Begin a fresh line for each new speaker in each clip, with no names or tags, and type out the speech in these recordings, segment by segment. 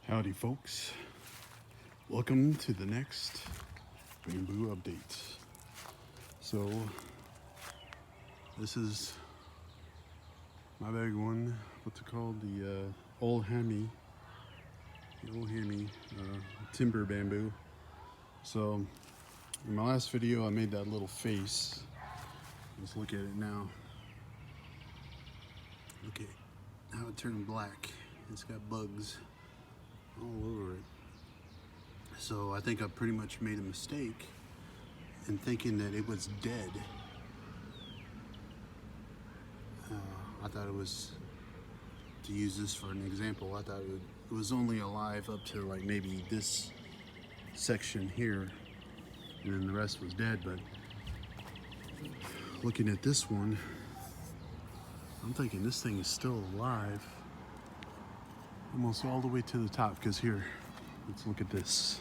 Howdy folks, welcome to the next bamboo update. So this is my big one, what's it called, the Ol Hamii, timber bamboo. So in my last video I made that little face. Let's look at it now. Look at how it turned black. It's got bugs all over it. So I think I pretty much made a mistake in thinking that it was dead. I thought it was, to use this for an example, I thought it was only alive up to like maybe this section here, and then the rest was dead. But looking at this one, I'm thinking this thing is still alive almost all the way to the top. Because here, let's look at this.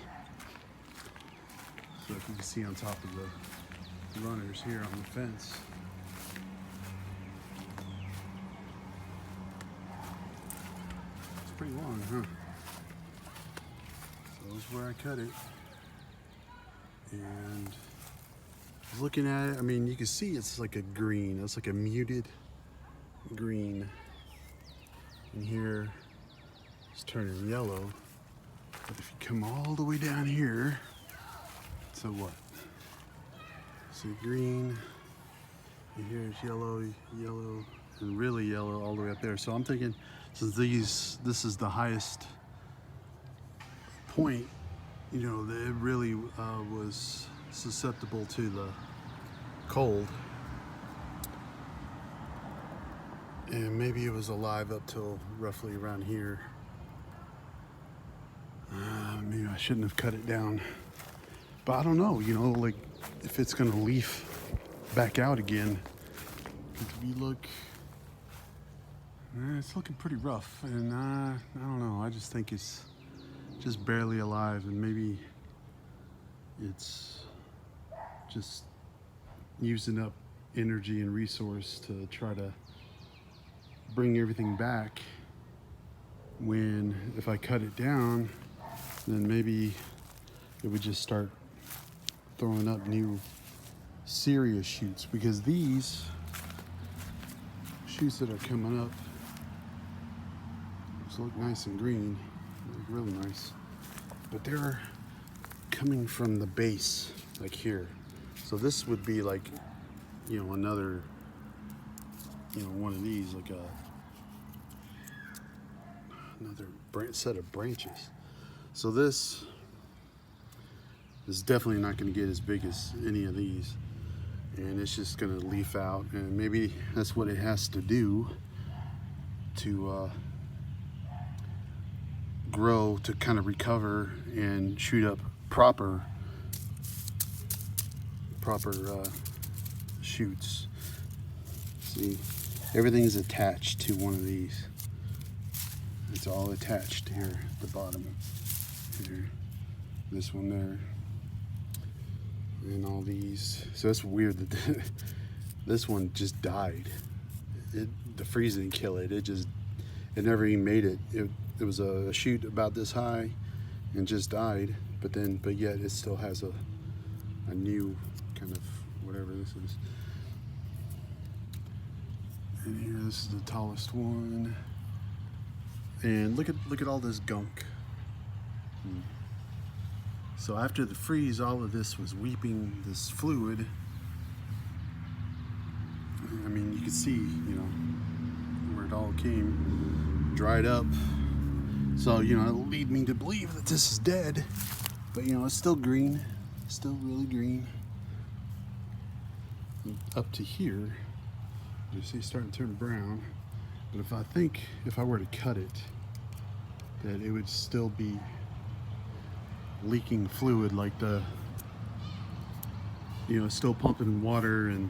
So if you can see on top of the runners here on the fence, it's pretty long, huh? So that's where I cut it. And I was looking at it, I mean, you can see it's like a green. It's like a muted green. And here it's turning yellow. But if you come all the way down here, so what? See green, and here it's yellow, yellow, and really yellow all the way up there. So I'm thinking, since this is the highest point, you know, that it really was susceptible to the cold. And maybe it was alive up till roughly around here. Maybe I shouldn't have cut it down. But I don't know, you know, like if it's gonna leaf back out again. If you look, it's looking pretty rough. And I don't know, I just think it's just barely alive. And maybe it's just using up energy and resource to try to bring everything back, when if I cut it down, then maybe it would just start throwing up new serious shoots. Because these shoots that are coming up just look nice and green, they look really nice, but they're coming from the base, like here. So this would be like, you know, another, you know, one of these, like another set of branches. So this is definitely not going to get as big as any of these, and it's just going to leaf out. And maybe that's what it has to do to grow, to kind of recover and shoot up proper shoots. See, everything's attached to one of these. It's all attached here at the bottom. Here, this one there, and all these. So it's weird that this one just died. The freeze didn't kill it. It never even made it. It was a shoot about this high and just died. But yet it still has a new kind of whatever this is. And here, this is the tallest one. And look at all this gunk. So after the freeze, all of this was weeping this fluid. I mean, you can see, you know, where it all came, dried up. So, you know, it'll lead me to believe that this is dead. But, you know, it's still green, still really green. And up to here, you see it's starting to turn brown. But if I were to cut it, that it would still be leaking fluid, like you know, still pumping water and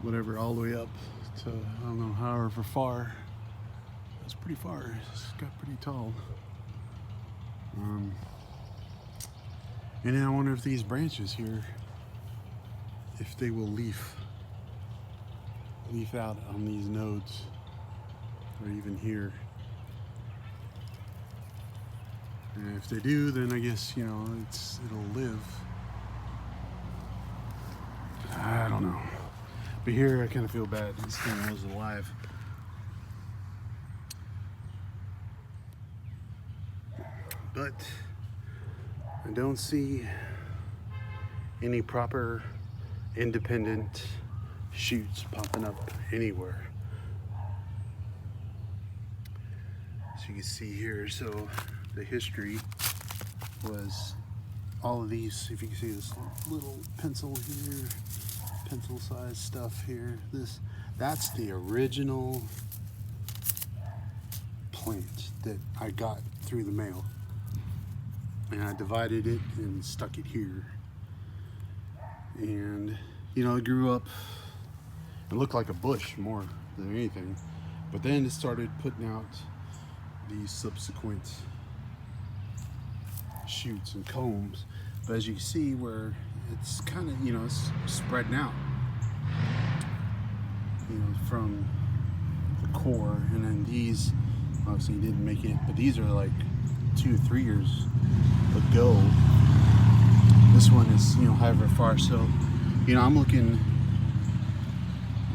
whatever all the way up to, I don't know, however far. That's pretty far. It's got pretty tall. And then I wonder if these branches here, if they will leaf out on these nodes, or even here. And if they do, then I guess, you know, it'll live. I don't know. But here I kind of feel bad. This thing was alive. But I don't see any proper independent shoots popping up anywhere. As you can see here, so the history was all of these, if you can see this little pencil here, pencil size stuff here, that's the original plant that I got through the mail. And I divided it and stuck it here. And, you know, it grew up, it looked like a bush more than anything. But then it started putting out these subsequent shoots and culms. But as you can see, where it's kind of, you know, it's spreading out, you know, from the core. And then these obviously didn't make it, but these are like 2 or 3 years ago. This one is, you know, however far. So, you know, I'm looking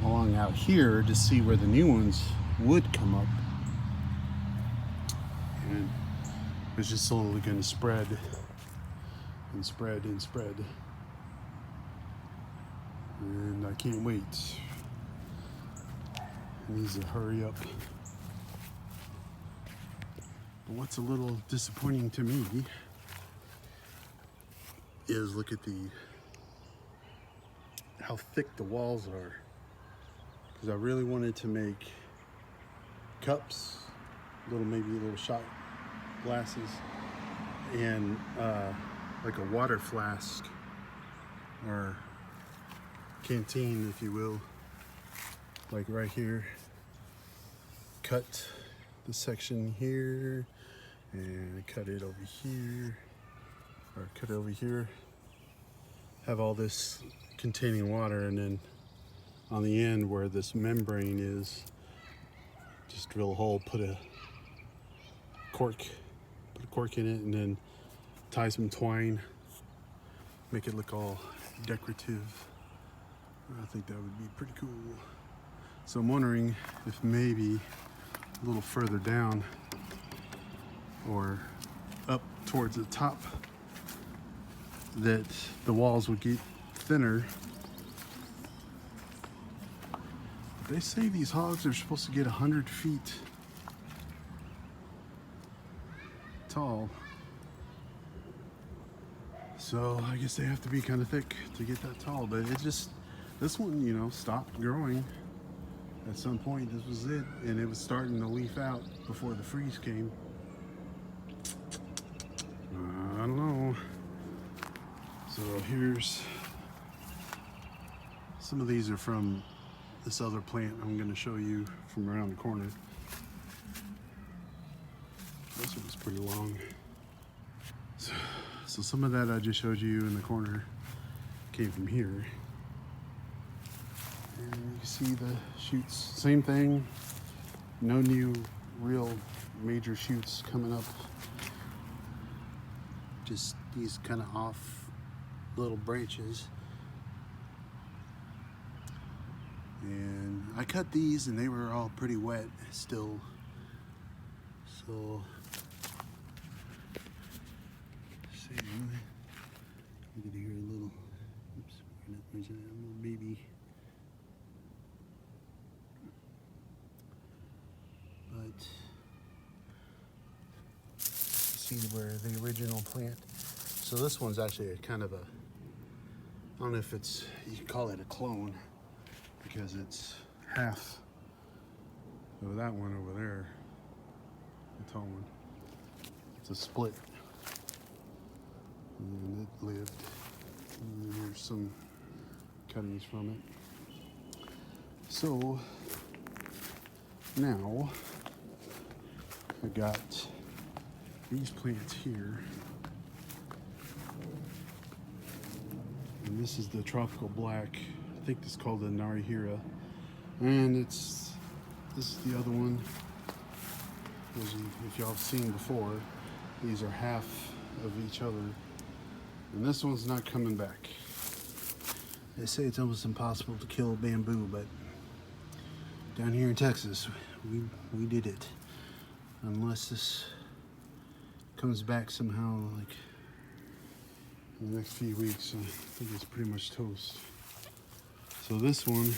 along out here to see where the new ones would come up. And it's just slowly going to spread and spread and spread. And I can't wait. It needs to hurry up. But what's a little disappointing to me is look at how thick the walls are. Because I really wanted to make cups, maybe little shot glasses, and like a water flask or canteen, if you will, like right here. Cut the section here and cut it over here, or cut it over here. Have all this containing water, and then on the end where this membrane is, just drill a hole, put a cork in it, and then tie some twine, make it look all decorative. I think that would be pretty cool. So I'm wondering if maybe a little further down or up towards the top that the walls would get thinner. They say these hogs are supposed to get 100 feet tall. So I guess they have to be kind of thick to get that tall. But this one, you know, stopped growing at some point. This was it. And it was starting to leaf out before the freeze came. I don't know. So here's, some of these are from this other plant I'm going to show you from around the corner. This one's pretty long. So some of that I just showed you in the corner came from here. And you can see the shoots, same thing. No new real major shoots coming up. Just these kind of off little branches. And I cut these and they were all pretty wet still. So, see, you can hear a little, oops, there's a little baby. But, see where the original plant, so this one's actually a kind of a, I don't know if it's, you can call it a clone, because it's half of that one over there, the tall one. It's a split, and it lived. And there's some cuttings from it. So now I got these plants here, and this is the tropical black. I think this is called the Narihira, and this is the other one, as if y'all have seen before. These are half of each other, and this one's not coming back. They say it's almost impossible to kill bamboo, but down here in Texas, we did it. Unless this comes back somehow, like in the next few weeks, I think it's pretty much toast. So this one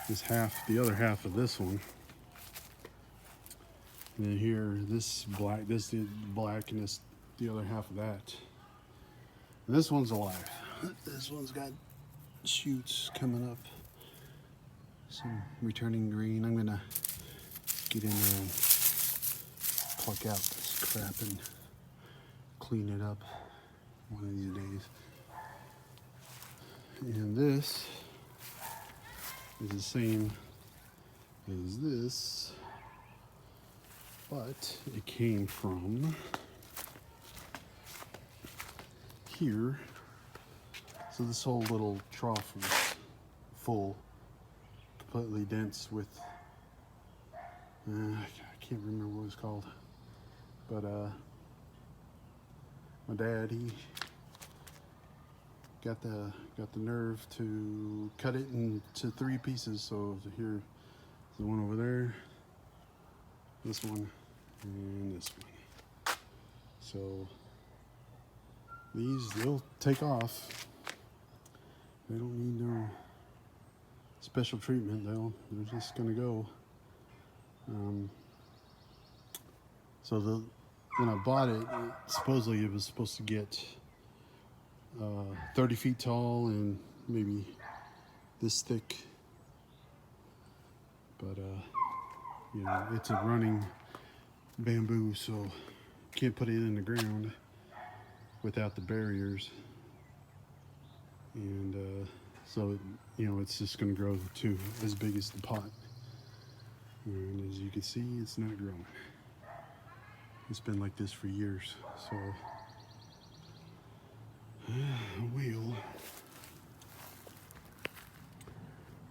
is half, the other half of this one. And then here, this black, this is black, and this the other half of that. And this one's alive. This one's got shoots coming up. Some returning green. I'm gonna get in there and pluck out this crap and clean it up one of these days. And this is the same as this, but it came from here. So this whole little trough was full, completely dense with, I can't remember what it was called, but my dad, he got the nerve to cut it into 3 pieces. So here's the one over there, this one, and this one. So these, they'll take off. They don't need no special treatment. They're just gonna go. So when I bought it, supposedly it was supposed to get 30 feet tall and maybe this thick, but you know, it's a running bamboo, so can't put it in the ground without the barriers, and so you know, it's just going to grow to as big as the pot, and as you can see, it's not growing. It's been like this for years, so a wheel.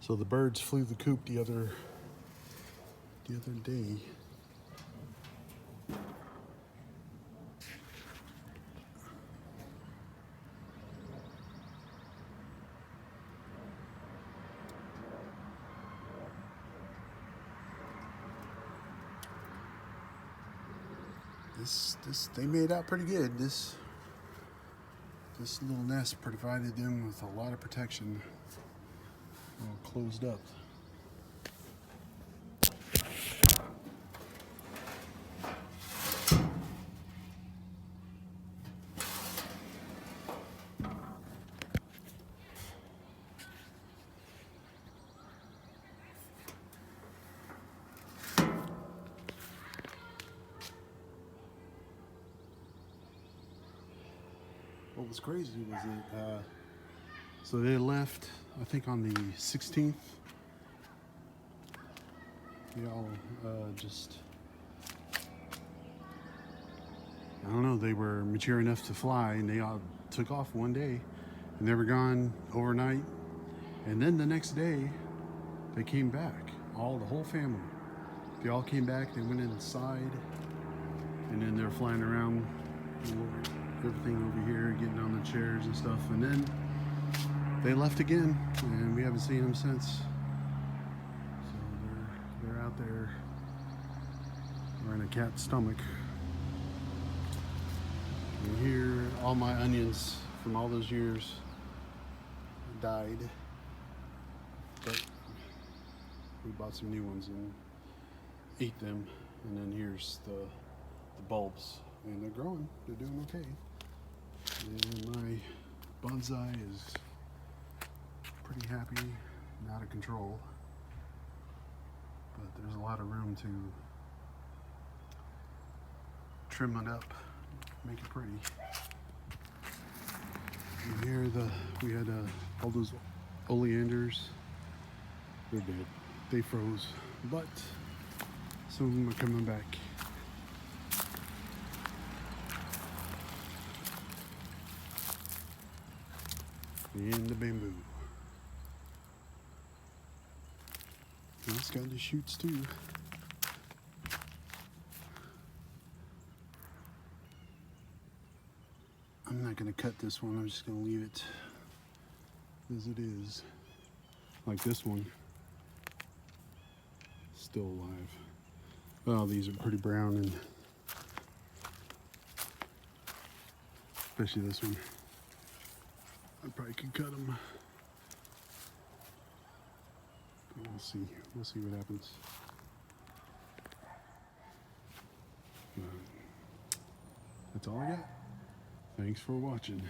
So the birds flew the coop the other day. This they made out pretty good. This little nest provided them with a lot of protection. All closed up. What was crazy was that, so they left, I think on the 16th. They all just, I don't know, they were mature enough to fly, and they all took off one day, and they were gone overnight. And then the next day, they came back, the whole family. They all came back, they went inside, and then they're flying around, you know, everything over here, getting on the chairs and stuff, and then they left again, and we haven't seen them since. So they're out there, we're in a cat's stomach. And here, all my onions from all those years died, but we bought some new ones and ate them. And then here's the bulbs, and they're growing, they're doing okay. And my bonsai is pretty happy, not out of control, but there's a lot of room to trim it up, make it pretty. And here we had all those oleanders. They're dead, they froze, but some of them are coming back. And the bamboo. And it's got the shoots too. not gonna cut this one. I'm just gonna leave it as it is. Like this one, still alive. Oh, these are pretty brown, and especially this one. I probably could cut them. But we'll see. We'll see what happens. That's all I got. Thanks for watching.